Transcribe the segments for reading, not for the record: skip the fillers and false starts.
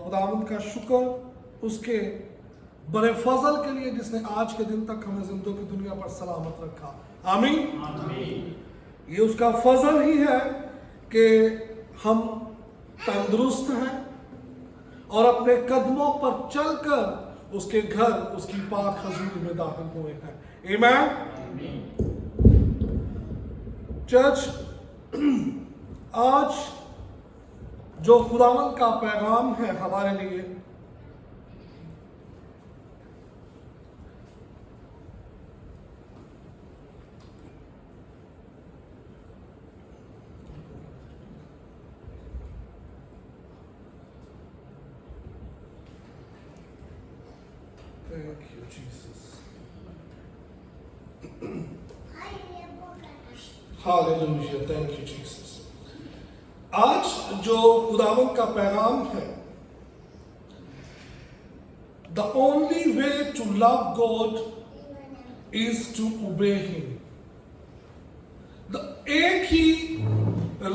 خداوند کا شکر اس کے بڑے فضل کے لیے جس نے آج کے دن تک ہمیں زندوں کی دنیا پر سلامت رکھا. آمین. یہ اس کا فضل ہی ہے کہ ہم تندرست ہیں اور اپنے قدموں پر چل کر اس کے گھر اس کی پاک حضوری میں داخل ہوئے ہیں. آمین. چرچ، آج جو خداوند کا پیغام ہے ہمارے لیے، Thank you, Jesus. Hallelujah. Thank you, Jesus. آج جو خداوند کا پیغام ہے، the only way to love God is to obey Him. ایک ہی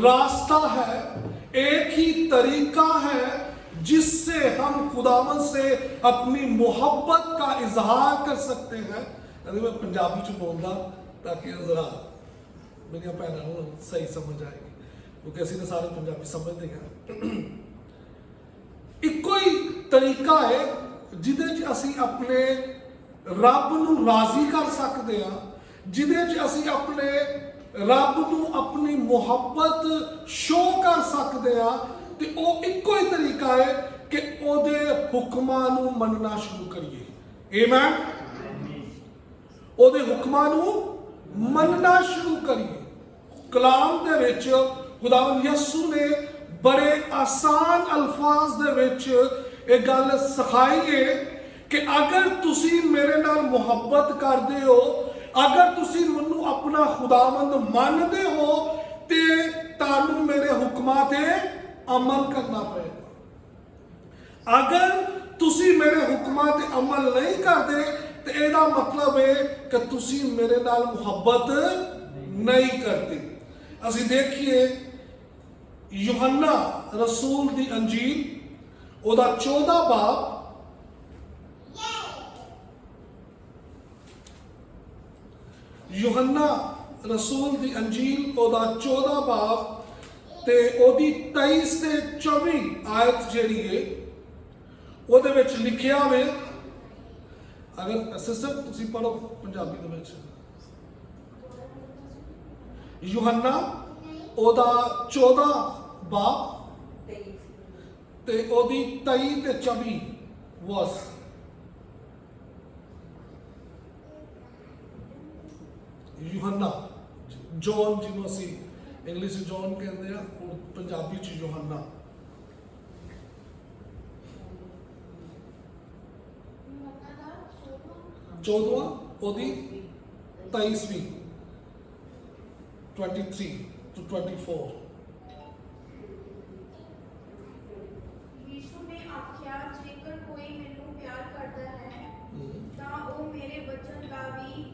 راستہ ہے، ایک ہی طریقہ ہے جس سے ہم خداوند سے اپنی محبت کا اظہار کر سکتے ہیں. میں پنجابی چ بولدا تاکہ ذرا میری بھنوں نوں صحیح سمجھ آئے گی، کیونکہ اسی نے سارے پنجابی سمجھتے ہیں. ایک کوئی طریقہ ہے جہدے چ اسی اپنے رب نوں راضی کر سکتے ہیں، جہدے چ اسی اپنے رب نوں اپنی محبت شو کر سکتے ہیں. تے او ایک کوئی طریقہ ہے کہ او دے حکماں نوں مننا شروع کریے. آمین. او دے حکماں نوں مننا شروع کریے. کلام دے وچ خداوند یسوع نے بڑے آسان الفاظ دے وچ ایک گل سکھائی ہے کہ اگر تسی میرے نال محبت کردے ہو، اگر تسی منوں اپنا خداوند ماندے ہو، تے تانوں میرے حکماں تے عمل کرنا پڑے گا. اگر تسی میرے حکماں تے عمل نہیں کرتے تو ایدا مطلب ہے کہ تسی میرے نال محبت نہیں کرتے. اسی دیکھیے یوحنا رسول دی انجیل او دا 14 باب، یوحنا رسول دی انجیل او دا 14 باب تے او دی 23 تے 24 آیت جیڑی ہے او دے وچ لکھیا ہوئے. اگر سسٹر تسی پڑھو پنجابی دے وچ. یوحنا او دا 14 باب تے او دی 23 تے 24 ورس. یوحنا جون جنوں اسی انگلش جون کہتے ہیں، پنجابی چ یوحنا. چودواں او دی 23ویں 23 to 24. یسوع نے آکھیا جੇਕਰ ਕੋਈ ਮੈਨੂੰ ਪਿਆਰ ਕਰਦਾ ਹੈ ਤਾਂ ਉਹ ਮੇਰੇ ਵਚਨ ਦਾ ਵੀ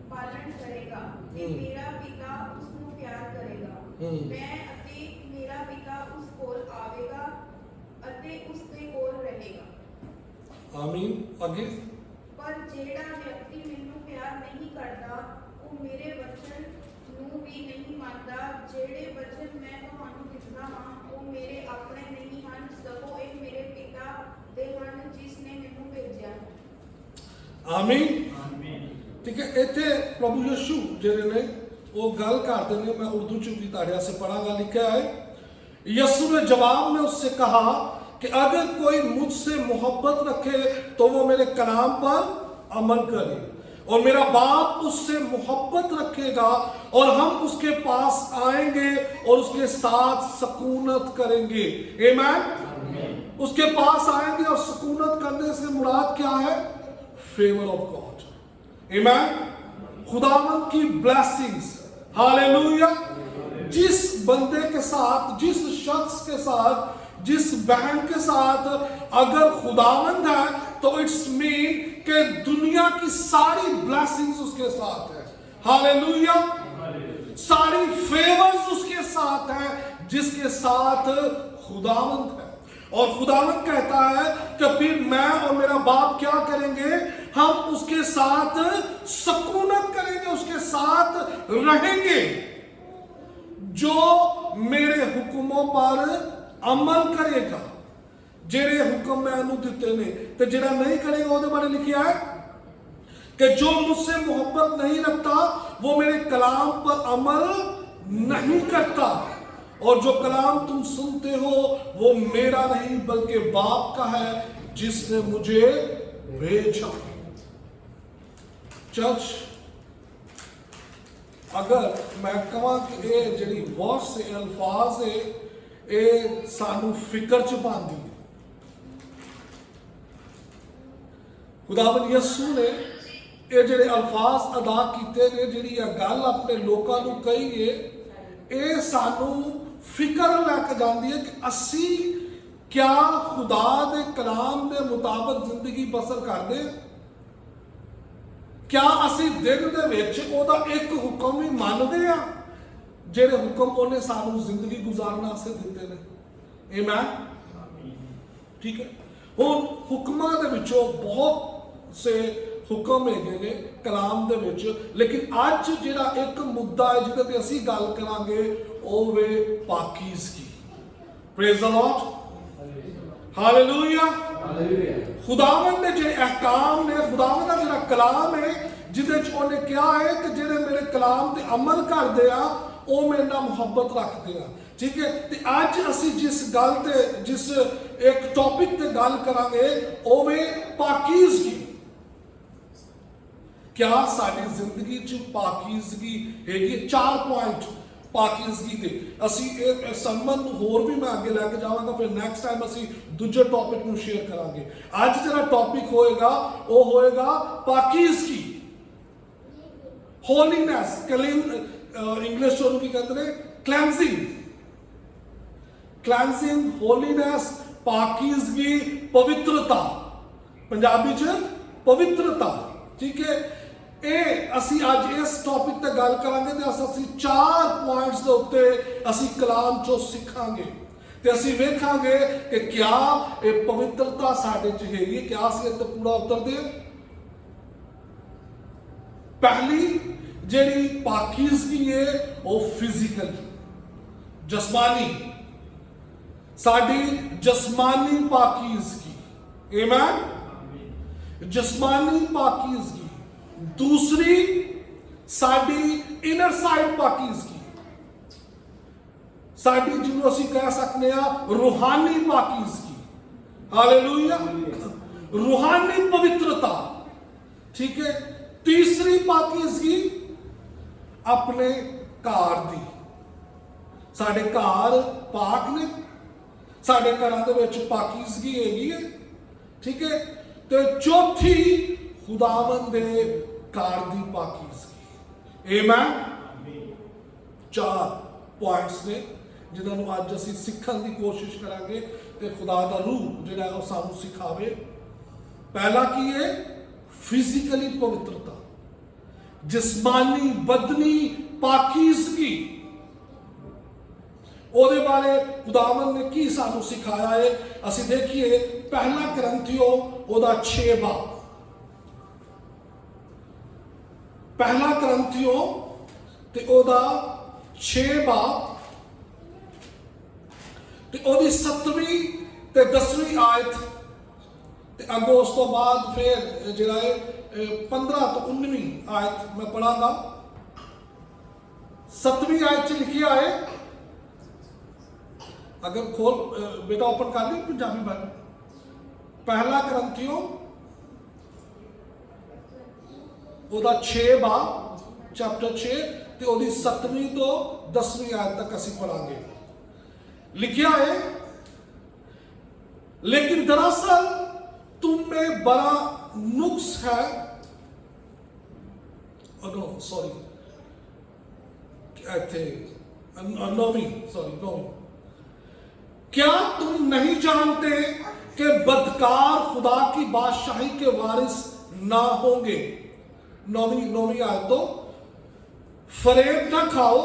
ਪਾਲਣ ਕਰੇਗਾ ਤੇ ਮੇਰਾ ਪਿਤਾ ਉਸ ਨੂੰ ਪਿਆਰ ਕਰੇਗਾ. ਮੈਂ ਅਤੇ ਮੇਰਾ ਪਿਤਾ ਉਸ ਕੋਲ ਆਵੇਗਾ ਅਤੇ ਉਸ ਦੇ ਕੋਲ ਰਹੇਗਾ. ਆਮੀਨ. ਅੱਗੇ ਪਰ ਜਿਹੜਾ ਵਿਅਕਤੀ ਮੈਨੂੰ ਪਿਆਰ ਨਹੀਂ ਕਰਦਾ ਉਹ ਮੇਰੇ ਵਚਨ ਨੂੰ ਵੀ ਨਹੀਂ ਮੰਨਦਾ. ਜਿਹੜੇ ਵਚਨ ਮੈਂ ਤੁਹਾਨੂੰ ਦਿੰਦਾ ਹਾਂ ਉਹ ਮੇਰੇ ਆਪਣੇ ਨਹੀਂ ਹਨ, ਸਗੋਂ ਇਹ ਮੇਰੇ ਪਿਤਾ ਦੇ ਹਨ ਜਿਸ ਨੇ ਮੈਨੂੰ ਭੇਜਿਆ. ਆਮੀਨ. ٹھیک ہے. اتنے پربھو یسوع جڑے نے وہ گل کرتے ہیں، میں اردو چ بھی تاڑیا سے پڑھا گا. لکھا ہے یسوع نے جواب میں اس سے کہا کہ اگر کوئی مجھ سے محبت رکھے تو وہ میرے کلام پر عمل کرے، اور میرا باپ اس سے محبت رکھے گا اور ہم اس کے پاس آئیں گے اور اس کے ساتھ سکونت کریں گے. آمین. اس کے پاس آئیں گے اور سکونت کرنے سے مراد کیا ہے؟ Favour of God. آمین. خداوند کی بلیسنگز. ہاللیلویا. جس بندے کے ساتھ، جس شخص کے ساتھ، جس بہن کے ساتھ اگر خداوند ہے تو اٹس مین کہ دنیا کی ساری بلیسنگز اس کے ساتھ ہے. ہاللیلویا. ساری فیورز اس کے ساتھ ہیں جس کے ساتھ خداوند ہے. और खुदावंद कहता है कि फिर मैं और मेरा बाप क्या करेंगे, हम उसके साथ सकूनत करेंगे, उसके साथ रहेंगे। जो मेरे हुक्मों पर अमल करेगा, जेरे हुक्म मैनू दिते ने, ते जेड़ा नहीं करेगा ਉਹਦੇ बारे लिखा है कि जो मुझसे मोहब्बत नहीं रखता वो मेरे कलाम पर अमल नहीं करता, और जो कलाम तुम सुनते हो वो मेरा नहीं बल्कि बाप का है जिसने मुझे भेजा। चर्च, अगर मैं कहां कि ये जिहड़ी वर्स है, अल्फाज है, ये सानू फिक्र च पांदी है। खुदावन यसू ने ये जिहड़े अल्फाज अदा कीते ने, जिहड़ी गल अपने लोकां नूं कही है, ये सानू फिक्र लैके जाती है कि असी क्या खुदा दे कलाम दे मुताबिक जिंदगी बसर करते हैं? क्या असी दिन दे विच ओहदा एक हुक्म भी मानते हैं, जिहड़े हुक्म उहने सानू जिंदगी गुजारने वास्ते दिते ने? आमीन। ठीक है, हुण हुक्मां दे विचों बहुत से हुक्म है ने कलाम दे विच, लेकिन अज जिहड़ा एक मुद्दा है जिहदे ते असीं गल करांगे ਉਹ ਵੇ पाकीज़गी। Praise the Lord, hallelujah. खुदावंद ने जिहड़े अहकाम ने, खुदावंद दा जिहड़ा कलाम है, जिहदे च उहने कहा है कि जिहड़े मेरे कलाम ते अमल करदे आ ਉਹ ਮੇਰੇ ਨਾਲ ਮੁਹੱਬਤ ਰੱਖਦੇ ਆ। ठीक है, ਤੇ ਅੱਜ ਅਸੀਂ ਜਿਸ ਗੱਲ ਤੇ ਜਿਸ ਇੱਕ ਟੌਪਿਕ ਤੇ ਗੱਲ ਕਰਾਂਗੇ ਉਹ ਵੇ पाकीज़गी। क्या साडी जिंदगी च पाकीज़गी हैगी? 4 पॉइंट पाकीज़गी दे। असी एक संबंध होर भी मैं आगे लैके जावांगा, फिर नेक्स्ट टाइम असी दूजे टॉपिक नूं शेयर करांगे। आज जिहड़ा टॉपिक होएगा वो होएगा पाकीज़गी, होलीनेस। इंग्लिश च की कहते हैं क्लैंजिंग, क्लैंजिंग, होलीनेस, पाकीज़गी, पवित्रता, पंजाबी च पवित्रता। ठीक है, ਅਸੀਂ ਅੱਜ ਇਸ ਟੌਪਿਕ ਤੇ ਗੱਲ ਕਰਾਂਗੇ ਤੇ ਅਸੀਂ 4 ਪੁਆਇੰਟਸ ਦੇ ਉੱਤੇ ਅਸੀਂ ਕਲਾਮ ਚੋਂ ਸਿੱਖਾਂਗੇ ਤੇ ਅਸੀਂ ਵੇਖਾਂਗੇ ਕਿ ਕਿਆ ਇਹ ਪਵਿੱਤਰਤਾ ਸਾਡੇ ਚ ਹੈਗੀ ਹੈ, ਕਿਆ ਅਸੀਂ ਇਹ ਤੇ ਪੂਰਾ ਉਤਰਦੇ ਹਾਂ। ਪਹਿਲੀ ਜਿਹੜੀ ਪਾਕੀਜ਼ਗੀ ਹੈ ਉਹ ਫਿਜ਼ੀਕਲ, ਜਸਮਾਨੀ, ਸਾਡੀ ਜਸਮਾਨੀ ਪਾਕੀਜ਼ਗੀ। ਆਮੀਨ। ਜਸਮਾਨੀ ਪਾਕੀਜ਼ਗੀ। दूसरी साडी इनर साइड पाकीज़गी, साडी जिन्हों असी कह सकते हैं रूहानी पाकीज़गी। हालेलुया, रूहानी पवित्रता। ठीक है, तीसरी पाकीज़गी अपने घर दी, साडे घर पाक ने, साडे घरां दे विच पाकीज़गी हैगी है। ठीक है, ते चौथी खुदावंद दे घर दी पाकीज़गी। आमीन। 4 पॉइंट्स ने जिन्हां नूं अज असीं सिੱਖਣ ਦੀ कोशिश करांगे ते खुदा दा रूह जिहड़ा है सानू सिखावे। पहला की है फिजिकली पवित्रता, जिस्मानी बदनी पाकीज़गी। ਉਹਦੇ ਬਾਰੇ खुदावंद ने की सानू सिखाया है, ਅਸੀਂ देखिए पहला करंथियों ਉਹਦਾ 6 बाब, पहला करंथियों ते ओदा 6 बाब ते ओदी 7वीं ते 10वीं आयत ते अगों उस तो बाद फिर जिहड़ा है 15 तो 19वीं आयत मैं पढ़ांगा। 7वीं आयत च लिखिया है, अगर खोल बेटा ओपन कर ली पंजाबी बाइबल। पहला करंथियों ਉਹਦਾ 6 ਬਾਬ, ਚੈप्टर 6 ਤੇ ਉਹਦੀ 7ਵੀਂ ਤੋਂ 10ਵੀਂ ਆयत तक ਅਸੀਂ पढ़ांगे। लिखा है, लेकिन दरअसल तुम में बड़ा नुक्स है। नो सॉरी, थे 9वीं। क्या तुम नहीं जानते कि बदकार खुदा की बादशाही के वारिस ना होंगे? 9वीं आयत तो, फरेब ना खाओ,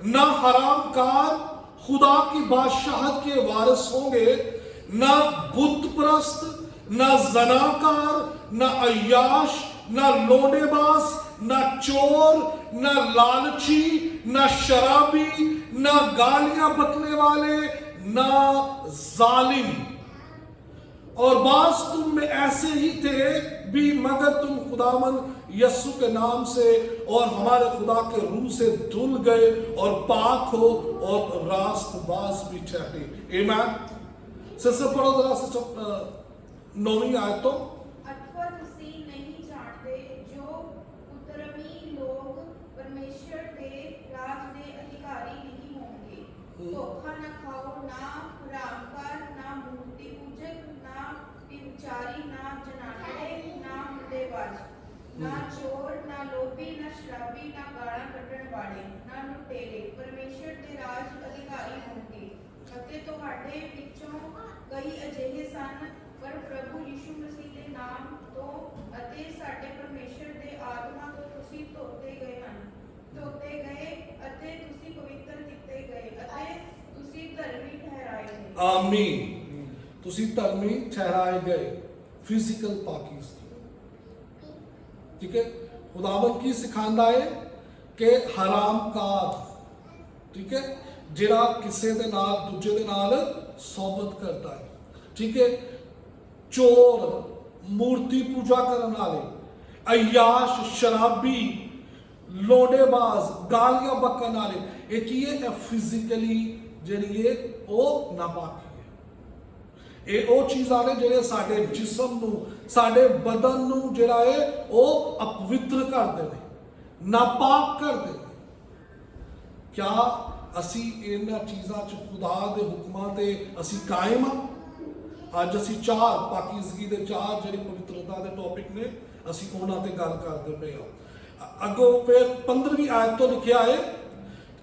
ना हराम कार खुदा की बादशाहत के वारिस होंगे, ना बुत परस्त, ना जनाकार, ना अय्याश, ना लोडेबाज, ना चोर, ना लालची, ना शराबी, ना गालियां बकने वाले, ना जालिम। और बाज तुम में ऐसे ही थे भी, मगर तुम खुदावन यस्सु के नाम से और हमारे खुदा के रूह से धुल गए और पाक हो और रास्तबाज भी ठहरे। आमीन। से पढ़ो जरा से 9वीं आयत तो। अथवा तुसी नहीं जानते जो कुकर्मी लोग परमेश्वर के राज के अधिकारी नहीं होंगे। धोखा न खाओ, ना हरामकार, ना मूर्ति पूजक, ना व्यभिचारी, ना जनाने, ना मुर्देबाज, ना चोर, ना लोभी, ना शराबी, ना गाड़ा कटण वाले, ना लुटेरे परमेश्वर के राज अधिकारी होंगे। ਅਤੇ ਤੁਹਾਡੇ ਵਿੱਚੋਂ ਕਈ ਅਜਿਹੇ ਸਨ, ਪਰ ਪ੍ਰਭੂ ਯਿਸੂ ਮਸੀਹ ਦੇ ਨਾਮ ਤੋਂ ਅਤੇ ਸਾਡੇ ਪਰਮੇਸ਼ਰ ਦੇ ਆਤਮਾ ਤੋਂ ਤੁਸੀਂ ਧੋਤੇ ਗਏ ਅਤੇ ਤੁਸੀਂ ਪਵਿੱਤਰ ਕੀਤੇ ਗਏ ਅਤੇ ਤੁਸੀਂ ਧਰਮੀ ਠਹਿਰਾਏ ਗਏ। आमीन। तुसी धर्मी ठहराए गए, फिजिकल पाकीज़गी। ठीक है, खुदावन की सिखांदा है कि हरामकार, ठीक है, ਜਿਹੜਾ ਕਿਸੇ ਦੇ ਨਾਲ ਦੂਜੇ ਦੇ ਨਾਲ ਸੋਬਤ ਕਰਦਾ ਹੈ, ਠੀਕ ਹੈ, ਚੋਰ, ਮੂਰਤੀ ਪੂਜਾ ਕਰਨ ਵਾਲੇ, ਅਯਾਸ਼, ਸ਼ਰਾਬੀ, ਲੋੜੇਬਾਜ਼, ਗਾਲੀਆਂ ਬਕਣ ਵਾਲੇ, ਇਹ ਕੀ ਹੈ? ਇਹ ਫਿਜ਼ੀਕਲੀ ਜਿਹੜੀ ਹੈ ਉਹ ਨਾਪਾਕੀ ਹੈ। ਇਹ ਉਹ ਚੀਜ਼ਾਂ ਨੇ ਜਿਹੜੇ ਸਾਡੇ ਜਿਸਮ ਨੂੰ, ਸਾਡੇ ਬਦਨ ਨੂੰ ਜਿਹੜਾ ਹੈ ਉਹ ਅਪਵਿੱਤਰ ਕਰਦੇ ਨੇ, ਨਾਪਾਕ ਕਰਦੇ ਨੇ। ਕਿਆ ਅਸੀਂ ਇਹਨਾਂ ਚੀਜ਼ਾਂ 'ਚ ਖੁਦਾ ਦੇ ਹੁਕਮਾਂ ਤੇ ਅਸੀਂ ਕਾਇਮ ਹਾਂ? ਅੱਜ ਅਸੀਂ 4 ਪਾਕੀਜ਼ਗੀ ਦੇ 4 ਜਿਹੜੇ ਪਵਿੱਤਰਤਾ ਦੇ ਟੌਪਿਕ ਨੇ, ਅਸੀਂ ਉਹਨਾਂ ਤੇ ਗੱਲ ਕਰਦੇ ਪਏ ਹਾਂ। ਅੱਗੋਂ ਫਿਰ 15ਵੀਂ ਆਇਤ ਤੋਂ ਲਿਖਿਆ ਹੈ,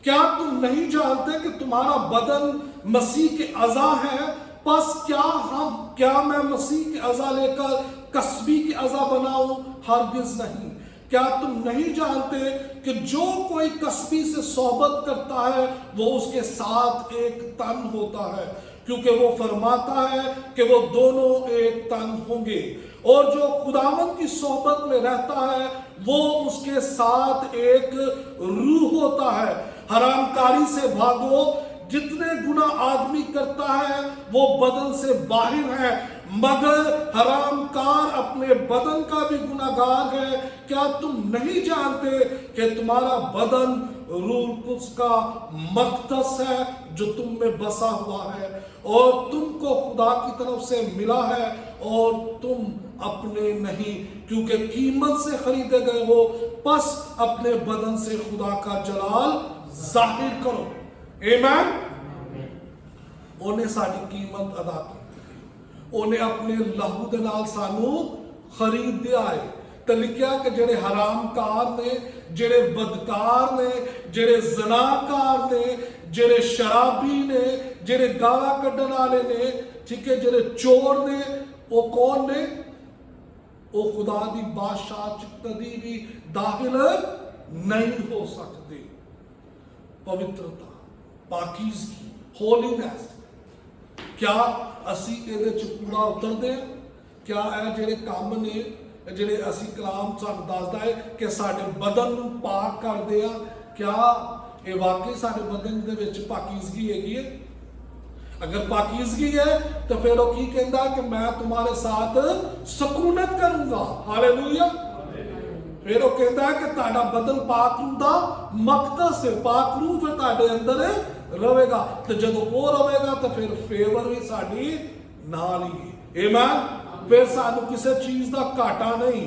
क्या तुम नहीं जानते कि तुम्हारा बदन मसीह के अज़ा है? बस क्या मैं मसीह के अज़ा लेकर कसबी के अज़ा बनाऊं? हरगिज़ नहीं। क्या तुम नहीं जानते कि जो कोई कसबी से सोबत करता है वो उसके साथ एक तन होता है, क्योंकि वो फरमाता है कि वो दोनों एक तन होंगे। और जो खुदावंद की सोबत में रहता है वो उसके साथ एक रूह होता है। हरामकारी से भागो। जितने गुना आदमी करता है वो बदन से बाहर है, मगर हरामकार अपने बदन का भी गुनाहगार है। क्या तुम नहीं जानते कि तुम्हारा बदन रूह कुद्स का मक़दस है जो तुम में बसा हुआ है और तुमको खुदा की तरफ से मिला है और तुम अपने नहीं, क्योंकि कीमत से खरीदे गए हो। बस अपने बदन से खुदा का जलाल जाहिर करो। आमीन। ਉਹਨੇ ਸਾਡੀ ਕੀਮਤ ਅਦਾ ਕੀਤੀ, ਉਹਨੇ ਆਪਣੇ ਲਹੂ ਦੇ ਨਾਲ ਸਾਨੂੰ ਖਰੀਦਿਆ ਹੈ। ਤੇ ਲਿਖਿਆ ਕਿ ਜਿਹੜੇ ਹਰਾਮਕਾਰ ਨੇ, ਜਿਹੜੇ ਬਦਕਾਰ ਨੇ, ਜਿਹੜੇ ਜ਼ਨਾਕਾਰ ਨੇ, ਜਿਹੜੇ ਸ਼ਰਾਬੀ ਨੇ, ਜਿਹੜੇ ਗਾਲਾਂ ਕੱਢਣ ਵਾਲੇ ਨੇ, ਠੀਕ ਹੈ, ਜਿਹੜੇ ਚੋਰ ਨੇ, ਉਹ ਕੌਣ ਨੇ? ਉਹ ਖੁਦਾ ਦੀ ਬਾਦਸ਼ਾਹ ਚ ਕਦੀ ਵੀ ਦਾਖਲ ਨਹੀਂ ਹੋ ਸਕਦੇ। ਪਵਿੱਤਰਤਾ, ਪਾਕੀਜ਼ਗੀ, ਹੋਲੀਨੈਸ, क्या असी ਇਹਦੇ ਚ ਪੂਰਾ ਉਤਰਦੇ ਹਾਂ? क्या ਇਹ ਜਿਹੜੇ ਕੰਮ ਨੇ, ਜਿਹੜੇ ਅਸੀਂ ਕਲਾਮ ਸਾਨੂੰ ਦੱਸਦਾ ਹੈ ਕਿ ਸਾਡੇ ਬਦਨ ਨੂੰ ਪਾਕ ਕਰਦੇ ਆ, क्या ਇਹ ਵਾਕਈ ਸਾਡੇ ਬਦਨ ਦੇ ਵਿੱਚ ਪਾਕੀਜ਼ਗੀ ਹੈਗੀ ਹੈ? अगर पाकीज़गी है तो फिर वो की कहता है कि मैं तुम्हारे साथ सकूनत करूंगा। हालेलुया। फिर वो कहता है कि ताड़ा बदन पाक रूह दा मक़दस है, पाक रूह फिर ताड़े अंदर रहेगा, तो जब वो रहेगा तो फिर फेवर भी साड़ी नाल ही है। आमीन। फिर सानू किसी चीज का घाटा नहीं,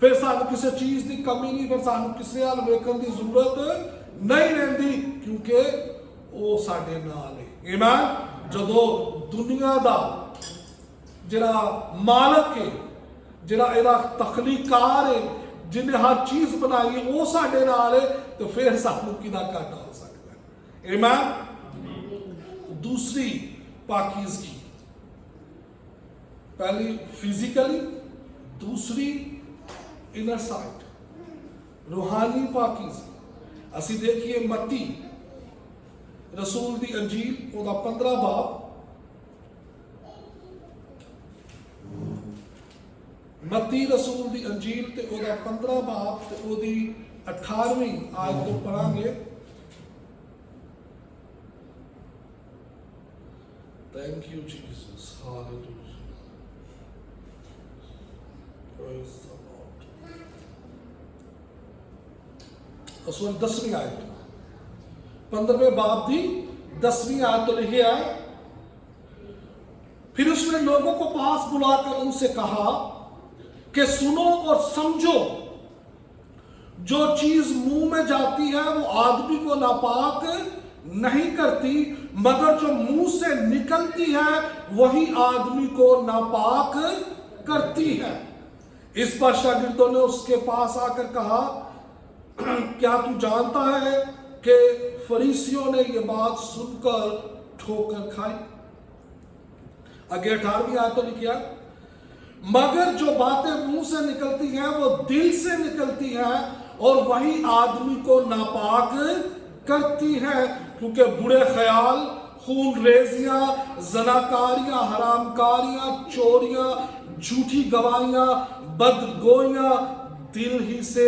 फिर सानू किसी चीज की कमी नहीं, फिर सानू किसी हाल वेखण की जरूरत नहीं रहती, क्योंकि वो साडे नाल है। आमीन। जदों दुनिया दा जिहड़ा मालक है, जिहड़ा इहदा तखलीकार है, जिन्हें हर चीज बनाई है, वो साडे नाल है, तो फिर सानू किहदा घाटा हो सकता है? आमीन। दूसरी पाकीज़गी, पहली फिजिकली, दूसरी इनर साइड, रूहानी पाकीज़गी। असी देखिए मत्ती रसूल दी अंजील ओदा 15 बाब ਮੱਤੀ ਰਸੂਲ ਦੀ ਅੰਜੀਲ ਤੇ ਉਹਦਾ 15 ਬਾਬ ਤੇ ਉਹਦੀ 18ਵੀਂ ਆਇਤ ਤੋਂ ਪੜਾਂਗੇ। Thank you, Jesus. Hallelujah. Praise the Lord. उसमें 10वीं आयत 15वें बाब की 10वीं आयत तो लिखी है, फिर उसने लोगों को पास बुलाकर उनसे कहा कि सुनो और समझो, जो चीज मुंह में जाती है वो आदमी को नापाक नहीं करती, मगर जो मुंह से निकलती है वही आदमी को नापाक करती है। इस पर शागिर्दों ने उसके पास आकर कहा, क्या तू जानता है कि फरीसियों ने यह बात सुनकर ठोकर खाई? आगे 18वीं आयत तो लिखा, मगर जो बातें मुंह से निकलती हैं वो दिल से निकलती हैं और वही आदमी को नापाक करती है, क्योंकि बुरे ख्याल, खून रेजियां, जनाकारियां, हरामकारियां, चोरियां, झूठी गवाहियां, बदगोइयां दिल ही से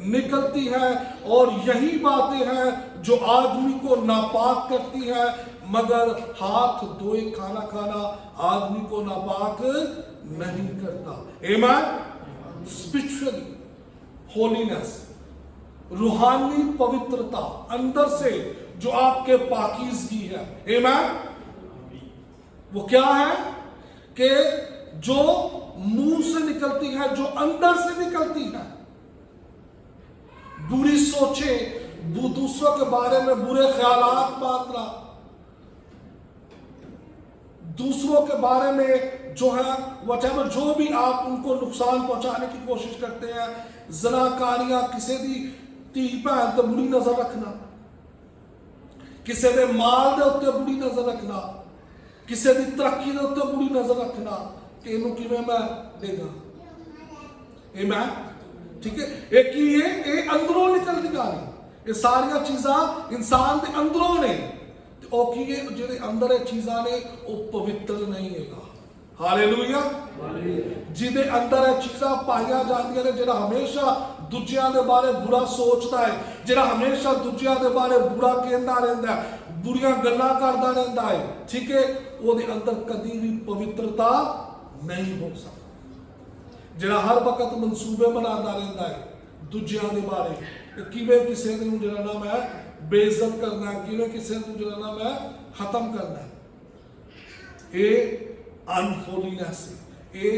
निकलती हैं, और यही बातें हैं जो आदमी को नापाक करती हैं, मगर हाथ धोए खाना खाना आदमी को नापाक नहीं करता। आमीन। स्पिरिचुअल होलीनेस, रूहानी पवित्रता अंदर से जो आपके पाकीज़गी है, आमीन, वो क्या है कि जो मुंह से निकलती है, जो अंदर से निकलती है। बुरी सोचें, दूसरों के बारे में बुरे ख्यालात बांटना, दूसरों के बारे में जो है वटेवर जो भी आप उनको नुकसान पहुंचाने की कोशिश करते हैं, जनाकारियां, किसी दी धी भैन ते बुरी नजर रखना, किसी दे माल दे उत्ते बुरी नजर रखना, किसी दी तरक्की दे उत्ते बुरी नजर रखना कि इनू किवें मैं देगा। आमीन। ठीक है, एक ही ये अंदरों निकल दी गानी, ये सारियां चीज़ां इंसान दे अंदरों ने, ओ की ये जेदे अंदर ये चीज़ां ने वो पवित्र नहीं हैगा। हालेलुया। जिदे अंदर ये चीज़ां पाईयां जांदियां ने, जेड़ा हमेशा दूजियां दे बारे बुरा सोचता है, जेड़ा हमेशा दूजियां दे बारे बुरा कहंदा रहंदा है, बुरियां गल्लां करदा रहंदा है, ठीक है, ओदे अंदर कदी भी पवित्रता नहीं हो सकती। जेड़ा हर वक्त मंसूबे बनाता रहता है दूजियां दे बारे, किवें किसी नूं जेड़ा नाम है बेइज्जत करना है, किवें किसी नूं जेड़ा नाम है खत्म करना है। ये अनहोलीनेस है, ये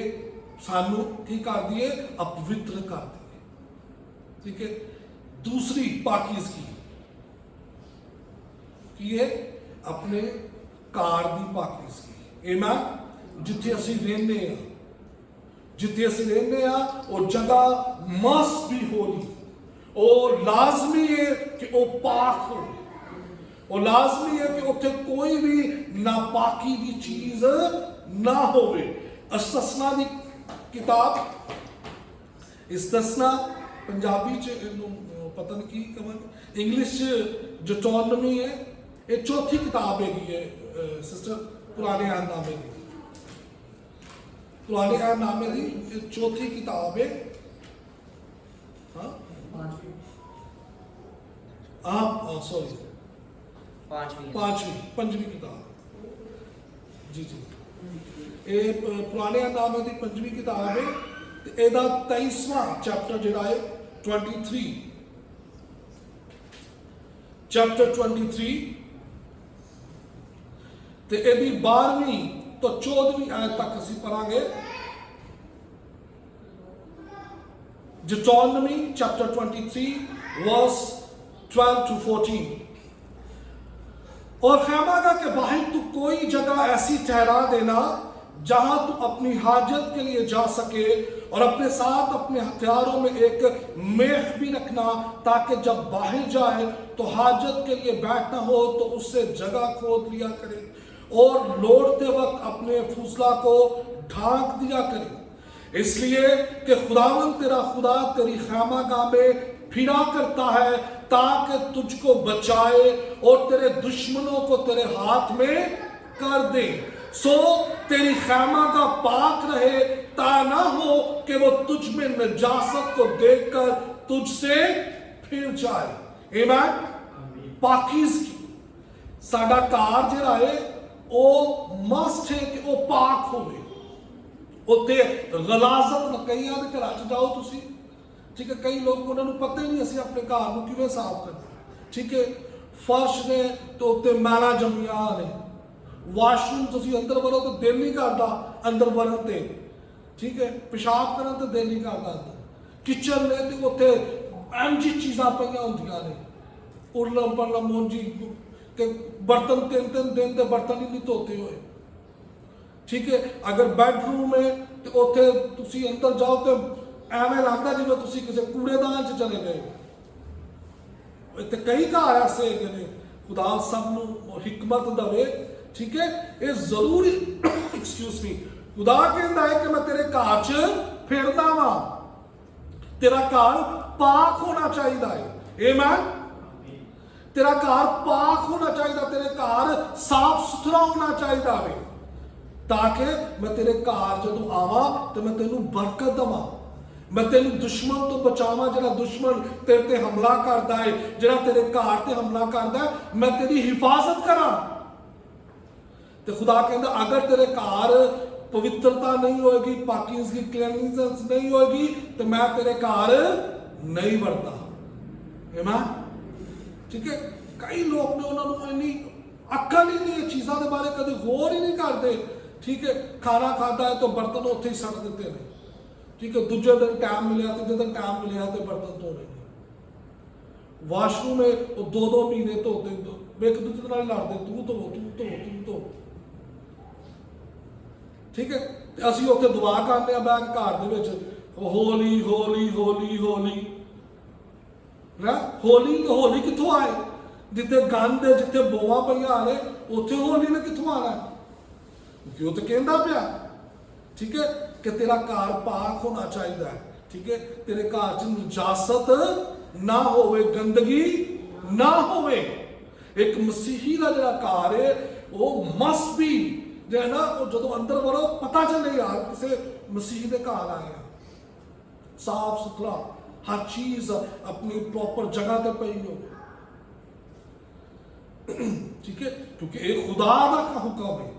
सानू की कर दिए, अपवित्र कर दिए। ठीक है, दूसरी पाकीज़गी की है अपने कार दी पाकीज़गी। आमीन। जिथे असीं रहंदे हां, जिथे असीं रहंदे हां वो जगह मस्ट बी होली, और लाजमी है कि वो पाक हो, और लाजमी है कि उत्थे कोई भी नापाकी की चीज ना होवे। इस्तस्ना दी किताब, इस्तस्ना पंजाबी च पता नहीं की कवन, इंग्लिश डिटोनॉमी है, ये चौथी किताब है सिस्टर, पुराने अहदनामे की, पुराने अहदनामे की चौथी किताब है। हाँ सॉरी, पंजवीं किताब जी जी, ये पुराने अहदनामे की पंजवीं किताब है, एदा 23वां चैप्टर जिहड़ा है 23 चैप्टर 23 ते एदी 12वीं तो 14वीं आयत तक असीं पढ़ांगे। Deuteronomy chapter 23 verse 12 to 14। और खैमागाह के बाहर तू कोई जगह ऐसी ठहरा देना जहां तू अपनी हाजत के लिए जा सके, और अपने साथ अपने हथियारों में एक मेख भी रखना, ताकि जब बाहर जाए तो हाजत के लिए बैठना हो तो उससे जगह खोद लिया करे, और लौटते वक्त अपने फुसला को ढांक दिया करे, इसलिए कि खुदावंद तेरा खुदा तेरी खैमागाह में फिरा करता है, ताकि तुझको बचाए और तेरे दुश्मनों को तेरे हाथ में कर दे। सो तेरी खैमा का पाक रहे, ता ना हो कि वो तुझ में नजासत को देखकर तुझसे फिर जाए। आमीन। पाकीज़गी, साडा कार जिहड़ा है ਉਹ ਮਸਟ ਹੈ ਕਿ ਉਹ ਪਾਕ ਹੋਵੇ। ਉੱਥੇ ਗਲਾਜ਼ਤ ਨਾ, ਕਈਆਂ ਦੇ ਘਰਾਂ 'ਚ ਜਾਓ ਤੁਸੀਂ, ਠੀਕ ਹੈ, ਕਈ ਲੋਕ ਉਹਨਾਂ ਨੂੰ ਪਤਾ ਹੀ ਨਹੀਂ ਅਸੀਂ ਆਪਣੇ ਘਰ ਨੂੰ ਕਿਵੇਂ ਸਾਫ਼ ਕਰਨਾ, ਠੀਕ ਹੈ। ਫਰਸ਼ ਨੇ ਤੇ ਉੱਤੇ ਮੈਲਾਂ ਜੰਮੀਆਂ ਨੇ, ਵਾਸ਼ਰੂਮ ਤੁਸੀਂ ਅੰਦਰ ਵੜੋ ਤਾਂ ਦਿਲ ਨਹੀਂ ਕਰਦਾ ਅੰਦਰ ਵੜਨ ਤੇ, ਠੀਕ ਹੈ, ਪਿਸ਼ਾਬ ਕਰਨ ਤੇ ਦਿਲ ਨਹੀਂ ਕਰਦਾ ਅੰਦਰ। ਕਿਚਨ ਨੇ ਤੇ ਉੱਥੇ ਇੰਝ ਚੀਜ਼ਾਂ ਪਈਆਂ ਹੁੰਦੀਆਂ ਨੇ, ਉਰਲਮ ਪਰਲਮ ਮੋਂਜੀ ਕਿ ਬਰਤਨ ਤਿੰਨ ਦਿਨ ਦੇ ਬਰਤਨ ਹੀ ਨਹੀਂ ਧੋਤੇ ਹੋਏ, ਠੀਕ ਹੈ। ਅਗਰ ਬੈਡਰੂਮ ਹੈ ਤੇ ਉੱਥੇ ਤੁਸੀਂ ਅੰਦਰ ਜਾਓ ਤੇ ਐਵੇਂ ਲੱਗਦਾ ਜਿਵੇਂ ਤੁਸੀਂ ਕਿਸੇ ਕੂੜੇਦਾਨ 'ਚ ਚਲੇ ਗਏ। ਇੱਥੇ ਕਈ ਘਰ ਐਸੇ ਹੈਗੇ ਨੇ, ਖੁਦਾ ਸਭ ਨੂੰ ਹਿਕਮਤ ਦੇਵੇ, ਠੀਕ ਹੈ। ਇਹ ਜ਼ਰੂਰੀ ਐਕਸਕਿਊਜ਼ ਮੀ, ਖੁਦਾ ਕਹਿੰਦਾ ਹੈ ਕਿ ਮੈਂ ਤੇਰੇ ਘਰ 'ਚ ਫਿਰਦਾ ਵਾਂ, ਤੇਰਾ ਘਰ ਪਾਕ ਹੋਣਾ ਚਾਹੀਦਾ ਹੈ। ਆਮੀਨ। तेरा घर पाक होना चाहिए, तेरे घर साफ सुथरा होना चाहिए, ताकि मैं तेरे घर जदों आवा तो मैं तेनू बरकत देवां, मैं तेनू दुश्मन तो बचावां। जिहड़ा दुश्मन तेरे ते हमला करदा है, जिहड़ा तेरे घर ते हमला करदा है, मैं तेरी हिफाजत करां। ते खुदा कहंदा अगर तेरे घर पवित्रता नहीं होएगी, पाकीज़गी क्लीनलीनेस नहीं होएगी, तो मैं तेरे घर नहीं वड़दा। आमीन, ठीक है। कई लोग ने उन्होंने इन्नी अक्ल ही नहीं, चीज़ों के बारे कभी गौर ही नहीं करते, ठीक है। खाना खाता है तो बर्तन उत्थे ही सड़ देते हैं, ठीक है। दूजे दिन टाइम मिले, तीजे दिन टाइम मिले तो बर्तन धोने नहीं। वाशरूम में वो 2-2 महीने धोते, एक दूसरे नाल लड़ते, तू धो, ठीक है। असीं उत्थे दुआ करते हैं बैठ घर दे विच, होली होली होली होली ना, होली तो होली कित्थों आए? जिथे गंद है, जिथे बोआ पईयां ने, उत्थे होली ने कित्थों आना? क्योंकि वो तो कहंदा पिया, ठीक है, कि तेरा घर पाक होना चाहिए, ठीक है। तेरे घर च नजासत ना होवे, गंदगी ना होवे। एक मसीही का जिहड़ा घर है वो मस्ट बी जो है ना, वो जदों अंदर वड़ो पता चले यार किसी मसीही के घर आए हैं, साफ सुथरा, हर चीज अपनी प्रॉपर जगह पे पई हो, ठीक है। क्योंकि ये खुदा का हुक्म है,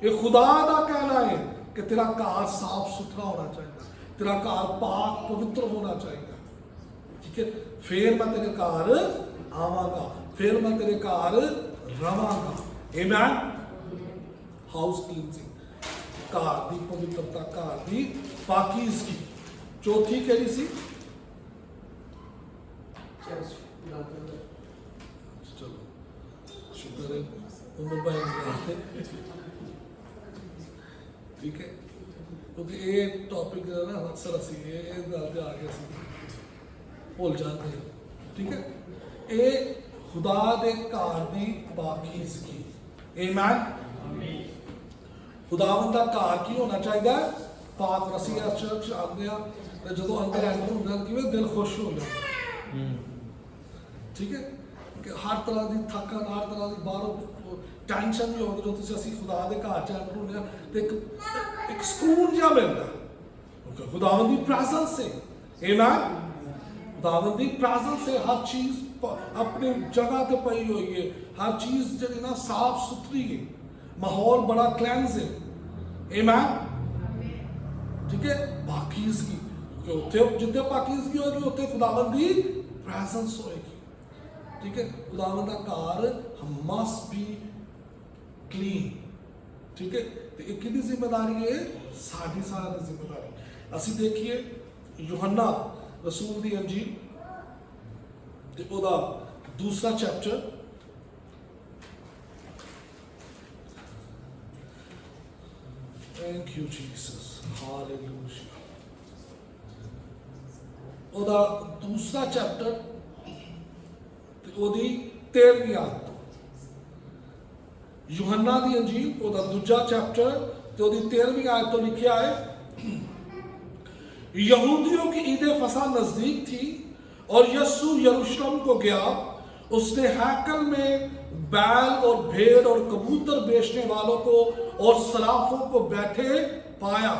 ये खुदा का कहना है कि तेरा घर साफ सुथरा होना चाहिए, तेरा घर पाक पवित्र होना चाहिए, ठीक है। फिर मैं तेरे घर आवांगा, फिर मैं तेरे घर रवांगा। आमीन। हाउस क्लींजिंग, घर की पवित्रता, घर की पाकीज़गी। चौथी कही सी, चलो शुक्र है ठीक है, क्योंकि ये टॉपिक जो है ना अक्सर असी ये गल ते आ गए भुल जाते हैं, ठीक है। ये खुदा दे घर दी पाकीज़गी। आमीन। खुदावंद दा घर की होना चाहिए? पाक। असीं चर्च आते हैं तो जो अंदर एंटर होंदा किवें दिल खुश हो जाता, ठीक है, कि हर तरह की थकन, हर तरह की बाहरों टेंशन नहीं होती, जो तुसीं असीं खुदा दे घर च एंटर होंदे आ ते एक सुकून जिहा मिलदा, क्योंकि खुदावंद दी प्रेजेंस है। आमीन। खुदावंद दी प्रेजेंस है, हर चीज अपनी जगह ते पई हुई है, हर चीज जिहड़ी ना साफ सुथरी है, माहौल बड़ा क्लेंस है। आमीन, ठीक है। पाकीज़गी, क्योंकि उत्थे जिथे पाकीज़गी होगी उत्थे खुदावंद दी प्रेजेंस होएगी, ठीक है। खुदावंद दा घर मस्ट बी क्लीन, ठीक है। तो एक किहदी जिम्मेदारी है? साडी सारिआं दी जिम्मेदारी। असीं देखिए यूहन्ना रसूल दी अंजील ते ओदा दूसरा chapter, thank you Jesus, hallelujah. ओदा दूसरा चैप्टर ते ओदी 13वीं आयत, यूहन्ना दी अंजील ओदा दूजा चैप्टर ते ओदी 13वीं आयत तो लिखा है, यहूदियों की ईद फसह नजदीक थी और यीशु यरूशलेम को गया। उसने हैकल में बैल और भेड़ और कबूतर बेचने वालों को और सराफों को बैठे पाया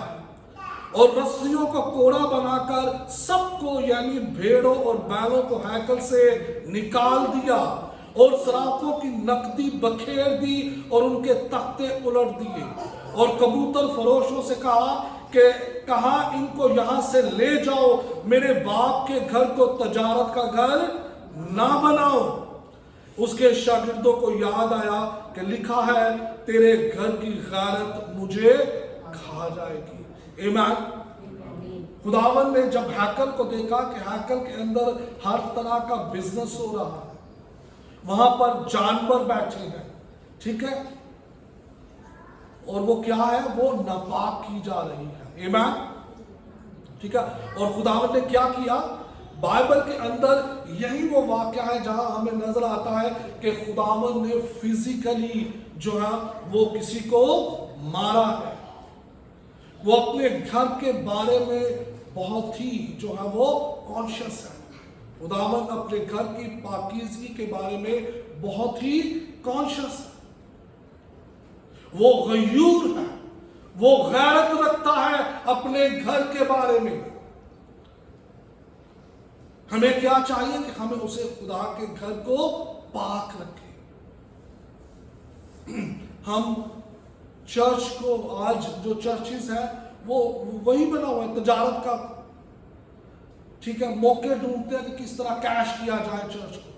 और रस्सियों को कोड़ा बनाकर सबको यानी भेड़ों और बैलों को हैकल से निकाल दिया और सराफों की नकदी बखेर दी और उनके तख्ते उलट दिए और कबूतर फरोशों से कहा इनको यहां से ले जाओ, मेरे बाप के घर को तजारत का घर ना बनाओ। उसके शागिर्दों को याद आया कि लिखा है तेरे घर की गैरत मुझे खा जाएगी। आमीन। खुदावन ने जब हैकल को देखा कि हैकल के अंदर हर तरह का बिजनेस हो रहा है, वहां पर जानवर बैठे हैं, ठीक है, और वो क्या है, वो नापाक की जा रही है। आमीन, ठीक है। और खुदावन ने क्या किया, बाइबल के अंदर यही वो वाक्य है जहां हमें नजर आता है कि खुदावन ने फिजिकली जो है वो किसी को मारा है। वो अपने घर के बारे में बहुत ही जो है वो कॉन्शियस है। खुदावन अपने घर की पाकीज़गी के बारे में बहुत ही कॉन्शियस है। वो गयूर है, वो गैरत रखता है अपने घर के बारे में। हमें क्या चाहिए कि हमें उसे खुदा के घर को पाक रखें। हम चर्च को, आज जो चर्चेस है वो वही बना हुआ है तजारत का, ठीक है। मौके ढूंढते हैं कि किस तरह कैश किया जाए चर्च को,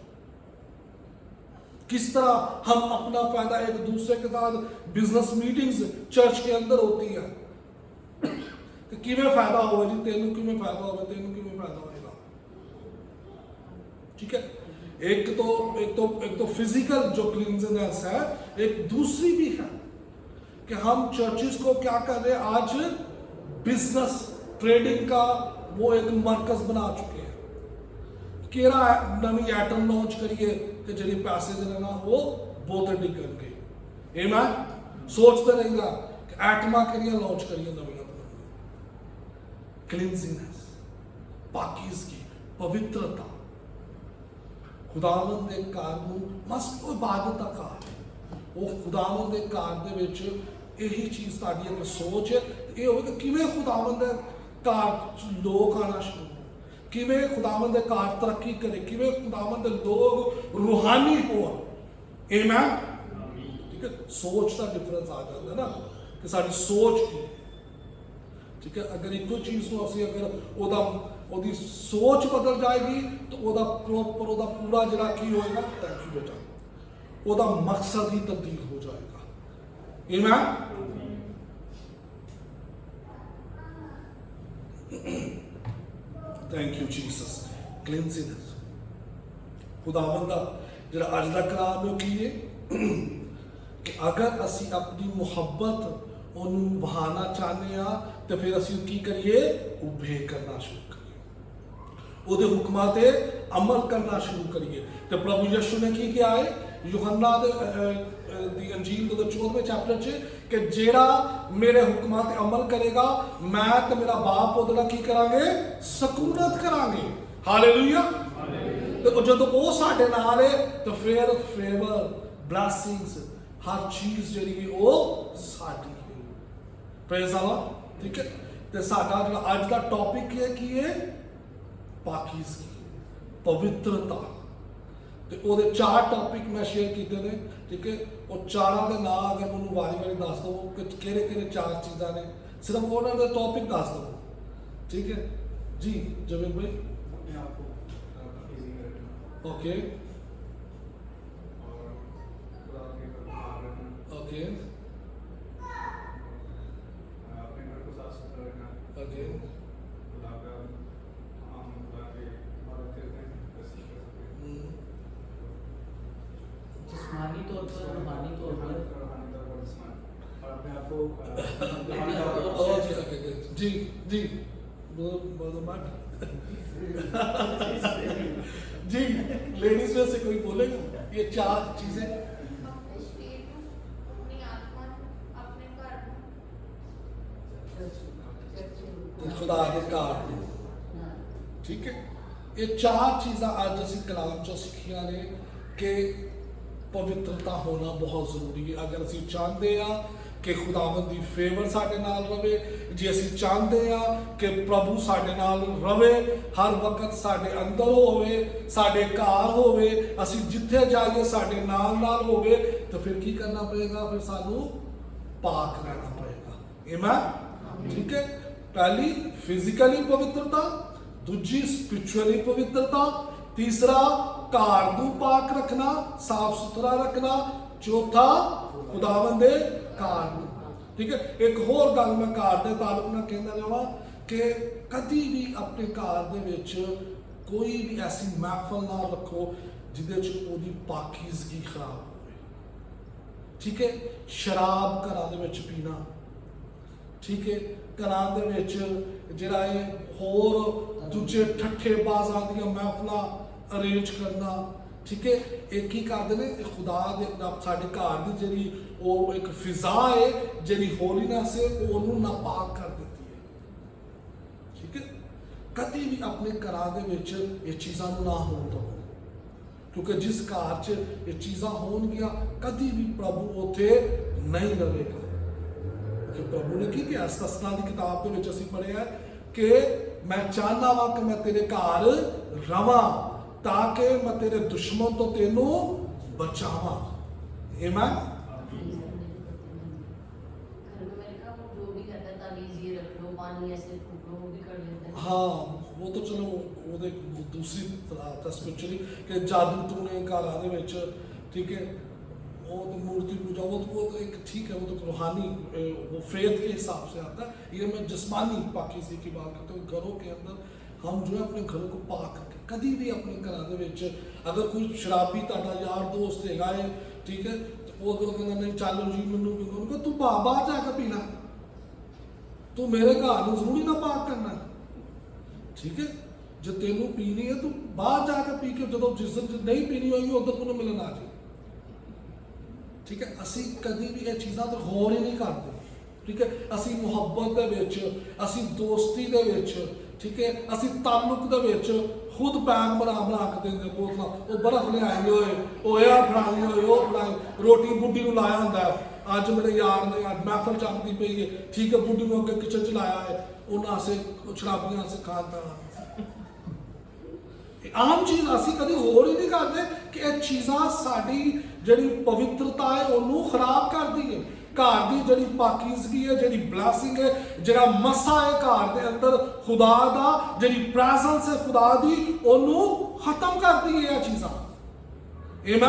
किस तरह हम अपना फायदा, एक दूसरे के साथ बिजनेस मीटिंग्स चर्च के अंदर होती है कि किमें फायदा होगा जी, तेनू किमें फायदा होगा, तेनू किमें फायदा होगा, ठीक है। एक तो फिजिकल जो क्लींजनेस है, एक दूसरी भी है कि हम चर्चेस को क्या कर रहे हैं, आज बिजनेस ट्रेडिंग का वो एक मरकज बना चुके हैं। केरा नवी एटम लॉन्च करिए कि जरी पैसे जो ना वो बहुत डिगन गए। आमीन। सोचते रहेगा कि एटमा करिए लॉन्च करिए नवी अपना। क्लींजीनेस, पाकीज़गी, पवित्रता, खुदावंद ਦੇ ਘਰ ਨੂੰ ਮਸਤ ਇਬਾਦਤ ਦਾ ਘਰ ਹੈ। ਉਹ ਖੁਦਾਵੰਦ ਦੇ ਘਰ ਦੇ ਵਿੱਚ ਇਹੀ ਚੀਜ਼ ਤੁਹਾਡੀ ਇੱਕ ਸੋਚ ਹੈ, ਇਹ ਹੋਵੇ ਕਿ ਕਿਵੇਂ ਖੁਦਾਵੰਦ ਦੇ ਘਰ 'ਚ ਲੋਕ ਆਣਾ ਸ਼ੁਰੂ ਹੋਣ, ਕਿਵੇਂ ਖੁਦਾਵੰਦ ਦੇ ਘਰ ਤਰੱਕੀ ਕਰੇ, ਕਿਵੇਂ ਖੁਦਾਵੰਦ ਦੇ ਲੋਕ ਰੂਹਾਨੀ ਹੋਣ। ਆਮੀਨ, ਠੀਕ ਹੈ। ਸੋਚ ਦਾ ਡਿਫਰੈਂਸ ਆ ਜਾਂਦਾ ਨਾ ਕਿ ਸਾਡੀ ਸੋਚ ਕੀ ਹੈ, ਠੀਕ ਹੈ। ਅਗਰ ਇੱਕੋ ਚੀਜ਼ ਨੂੰ ਅਸੀਂ ਅਗਰ ਉਹਦੀ सोच बदल जाएगी तो ਉਹਦਾ ਪ੍ਰੋਪਰ ਉਹਦਾ ਪੂਰਾ ਜਿਹੜਾ ਕੀ ਹੋਏਗਾ, ਥੈਂਕ ਯੂ ਬੇਟਾ, ਉਹਦਾ ਮਕਸਦ ਹੀ ਤਬਦੀਲ ਹੋ ਜਾਏਗਾ। ਆਮੀਨ। Thank you Jesus. ਕਲੀਨਜ਼ਨੈਸ, ਖੁਦਾਵੰਦ ਦਾ ਜਿਹੜਾ ਅੱਜ ਦਾ ਕਲਾਮ ਹੈ ਕੀ ਹੈ ਕਿ ਅਗਰ ਅਸੀਂ ਆਪਣੀ ਮੁਹੱਬਤ ਉਹਨੂੰ ਵਹਾਣਾ ਚਾਹੁੰਦੇ ਆ ਤੇ ਫਿਰ ਅਸੀਂ ਕੀ ਕਰੀਏ, ਉਭੇ ਕਰਨਾ ਸ਼ੁਰੂ ਕਰੀਏ, ਉਹਦੇ ਹੁਕਮਾਂ ਤੇ ਅਮਲ ਕਰਨਾ ਸ਼ੁਰੂ ਕਰੀਏ। ਤੇ ਪ੍ਰਭੂ ਯਿਸੂ ਨੇ ਕੀ ਕਿਹਾ ਹੈ ਯੂਹੰਨਾ ਦੀ ਅੰਜੀਲ ਦੇ 14ਵੇਂ ਚੈਪਟਰ 'ਚ ਕਿ ਜਿਹੜਾ ਮੇਰੇ ਹੁਕਮਾਂ ਤੇ ਅਮਲ ਕਰੇਗਾ, ਮੈਂ ਤੇ ਮੇਰਾ ਬਾਪ ਉਹਦੇ ਨਾਲ ਕੀ ਕਰਾਂਗੇ, ਸਕੂਨਤ ਕਰਾਂਗੇ। ਹਾਲੇਲੂਇਆ। ਤੇ ਜਦੋਂ ਉਹ ਸਾਡੇ ਨਾਲ ਹੈ ਤਾਂ ਫਿਰ ਫੇਵਰ, ਬਲੈਸਿੰਗਸ, ਹਰ ਚੀਜ਼ ਜਿਹੜੀ ਉਹ ਸਾਡੀ ਹੈ। ਪ੍ਰੇਜ਼ ਅਲਾਹ, ਠੀਕ ਹੈ। ਤੇ ਸਾਡਾ ਜਿਹੜਾ ਅੱਜ ਦਾ ਟੌਪਿਕ ਹੈ ਕੀ ਹੈ, ਪਾਕੀਜ਼ਗੀ, ਪਵਿੱਤਰਤਾ। ਤੇ ਉਹਦੇ 4 ਟੌਪਿਕ ਮੈਂ ਸ਼ੇਅਰ ਕੀਤੇ ਨੇ, ਠੀਕ ਹੈ। ਉਹ ਚਾਰਾਂ ਦੇ ਨਾਂ ਅਗਰ ਮੈਨੂੰ ਵਾਰੀ ਦੱਸ ਦਿਓ ਕਿ ਕਿਹੜੇ 4 ਚੀਜ਼ਾਂ ਨੇ, ਸਿਰਫ ਉਹਨਾਂ ਦੇ ਟੌਪਿਕ ਦੱਸ ਦਿਓ, ਠੀਕ ਹੈ ਜੀ। ਜਵੇਦ ਭਾਈ, ओके ओके ओके जिस्मानी तौर पर, रूहानी तौर पर और अपने आप को जी जी जी। लेडीज में से कोई बोलेगा ये 4 चीजें? अपने शरीर को, अपनी आत्मा को, अपने घर को। खुदा के घर, ठीक है। ये 4 चीज़ा आज असी कलाम चो सीखिया ने कि पवित्रता होना बहुत जरूरी है। अगर असी चाहते हैं ਕਿ ਖੁਦਾਵੰਦ ਦੀ ਫੇਵਰ ਸਾਡੇ ਨਾਲ ਰਵੇ, ਜੇ ਅਸੀਂ ਚਾਹੁੰਦੇ ਆ ਕਿ ਪ੍ਰਭੂ ਸਾਡੇ ਨਾਲ ਰਵੇ, ਹਰ ਵਕਤ ਸਾਡੇ ਅੰਦਰ ਹੋਵੇ, ਸਾਡੇ ਘਰ ਹੋਵੇ, ਅਸੀਂ ਜਿੱਥੇ ਜਾਈਏ ਸਾਡੇ ਨਾਲ ਨਾਲ ਹੋਵੇ, ਤਾਂ ਫਿਰ ਕੀ ਕਰਨਾ ਪਏਗਾ? ਫਿਰ ਸਾਨੂੰ ਪਾਕ ਰਹਿਣਾ ਪਏਗਾ। ਆਮੀਨ। ਠੀਕ ਹੈ, ਪਹਿਲੀ ਫਿਜ਼ੀਕਲੀ ਪਵਿੱਤਰਤਾ, ਦੂਜੀ ਸਪਿਰਚੁਅਲੀ ਪਵਿੱਤਰਤਾ, ਤੀਸਰਾ ਘਰ ਨੂੰ ਪਾਕ ਰੱਖਣਾ, ਸਾਫ ਸੁਥਰਾ ਰੱਖਣਾ, ਚੌਥਾ ਖੁਦਾਵੰਦ ਦੇ ਘਰ ਨੂੰ। ਠੀਕ ਹੈ, ਇੱਕ ਹੋਰ ਗੱਲ ਮੈਂ ਘਰ ਦੇ ਤਾਲੁਕ ਨਾਲ ਕਹਿੰਦਾ ਜਾਵਾਂ ਕਿ ਕਦੀ ਵੀ ਆਪਣੇ ਘਰ ਦੇ ਵਿੱਚ ਕੋਈ ਵੀ ਐਸੀ ਮਹਿਫਲ ਨਾ ਰੱਖੋ ਜਿਹਦੇ 'ਚ ਉਹਦੀ ਪਾਕੀਜ਼ਗੀ ਖਰਾਬ ਹੋਵੇ। ਠੀਕ ਹੈ, ਸ਼ਰਾਬ ਘਰਾਂ ਦੇ ਵਿੱਚ ਪੀਣਾ, ਠੀਕ ਹੈ, ਘਰਾਂ ਦੇ ਵਿੱਚ ਜਿਹੜਾ ਇਹ ਹੋਰ ਦੂਜੇ ਠੱਠੇ ਬਾਜ਼ਾਂ ਦੀਆਂ ਮਹਿਫਲਾਂ ਅਰੇਂਜ ਕਰਨਾ, ਠੀਕ ਹੈ, ਇਹ ਕੀ ਕਰਦੇ ਨੇ? ਇਹ ਖੁਦਾ ਦੇ ਸਾਡੇ ਘਰ ਦੀ ਜਿਹੜੀ ਉਹ ਇੱਕ ਫਿਜ਼ਾ ਹੈ, ਜਿਹੜੀ ਹੋਲੀਨੈਸ ਹੈ, ਉਹਨੂੰ ਨਾਪਾਕ ਕਰ ਦਿੱਤੀ ਹੈ। ਠੀਕ ਹੈ, ਕਦੀ ਵੀ ਆਪਣੇ ਘਰਾਂ ਦੇ ਵਿੱਚ ਇਹ ਚੀਜ਼ਾਂ ਨੂੰ ਨਾ ਹੋਣ ਦਿਓ, ਕਿਉਂਕਿ ਜਿਸ ਘਰ 'ਚ ਇਹ ਚੀਜ਼ਾਂ ਹੋਣਗੀਆਂ ਕਦੀ ਵੀ ਪ੍ਰਭੂ ਉੱਥੇ ਨਹੀਂ ਰਹੇਗਾ। ਕਿ ਪ੍ਰਭੂ ਨੇ ਕੀ ਕਿਹਾ? ਸਤਸਨਾ ਦੀ ਕਿਤਾਬ ਦੇ ਵਿੱਚ ਅਸੀਂ ਪੜ੍ਹਿਆ ਕਿ ਮੈਂ ਚਾਹੁੰਦਾ ਵਾਂ ਕਿ ਮੈਂ ਤੇਰੇ ਘਰ ਰਵਾਂ ਤਾਂ ਕਿ ਮੈਂ ਤੇਰੇ ਦੁਸ਼ਮਣ ਤੋਂ ਤੈਨੂੰ ਬਚਾਵਾਂ। ਆਮੀਨ। हाँ, वो तो चलो वो दूसरी स्पिरिचुअली कि जादू टूने घरां दे विच, ठीक है, वो तो मूर्ति पूजा वो तो एक ठीक है, वो तो रूहानी वो फेथ के हिसाब से आता है। ये मैं जिस्मानी पाकीज़गी की बात करता हूँ। घरों के अंदर हम जो है अपने घरों को पाक रखें। कभी भी अपने घरां दे विच अगर कोई शराबी तुहाडा यार दोस्त है, ठीक है, तो वो कहना नहीं चलो जी मैनू भी, तू बाहर जाकर पीना, तू मेरे घर में जरूरी ना पाक करना। ठीक है, जो तेनू पीनी है तू बाहर जाकर पी के, जो जिस दिन नहीं पीनी होगी उधर तूने मिलन आ जाए। ठीक है, असी कभी भी ये चीज़ां तो होर ही नहीं करते। ठीक है, असी मुहब्बत दे विच, असी दोस्ती दे विच, ठीक है, असी ताल्लुक दे विच खुद पैक बना के देंगे बोतलां, वो बर्फ ले आई होए, वो यह फड़ाई होए, वो फड़ाई, रोटी बुढ़ी नूं लाया हुंदा है। अज मेरे यार ने अज महफल चलती पई है, ठीक है, बुढ़ी नूं अगे किचन च लाया है, उन्हां से शराबियां से खाता आम चीज़ असी कभी होर ही नहीं करते कि ये चीज़ां साडी जिहड़ी पवित्रता है उन्होंने खराब कर दी है। घर की जिहड़ी पाकीज़गी है, जिहड़ी ब्लैसिंग है, जिहड़ा मसा है घर के अंदर खुदा दा, जिहड़ी प्रेजेंस है खुदा दी, उन्होंने खत्म कर दी है ये चीज़ां। आमीन।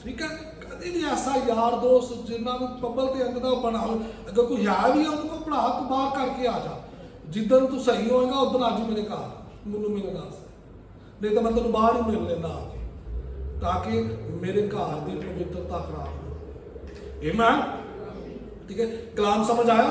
ठीक है, कभी भी ऐसा यार दोस्त जिन्होंने पब्बल के अंदर बना, अगर कोई है भी है उनको पढ़ा तो बाहर करके आ जा, जिदन तू सही होएगा उदन आ जी मेरे घर मैनू मिलना, नहीं तो मैं तेन बाहर ही मिल लेना आके, ताकि मेरे घर की पवित्रता खराब हो। आमीन। ठीक है, कलाम समझ आया?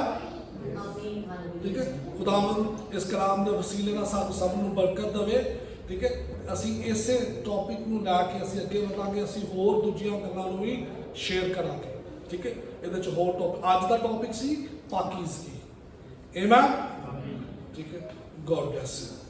ठीक है, खुदावंद इस कलाम के वसीले नाल सानू सब नूं बरकत देवे। ठीक है, असी इसे टॉपिक नूं लैके असी अगे वधांगे, असी होर दूजियां गल्लां नूं भी शेयर करांगे। ठीक है, इहदे च होर टॉपिक, अज दा टॉपिक सी पाकीज़गी। आमीन। ठीक है, गॉड ब्लेस यू।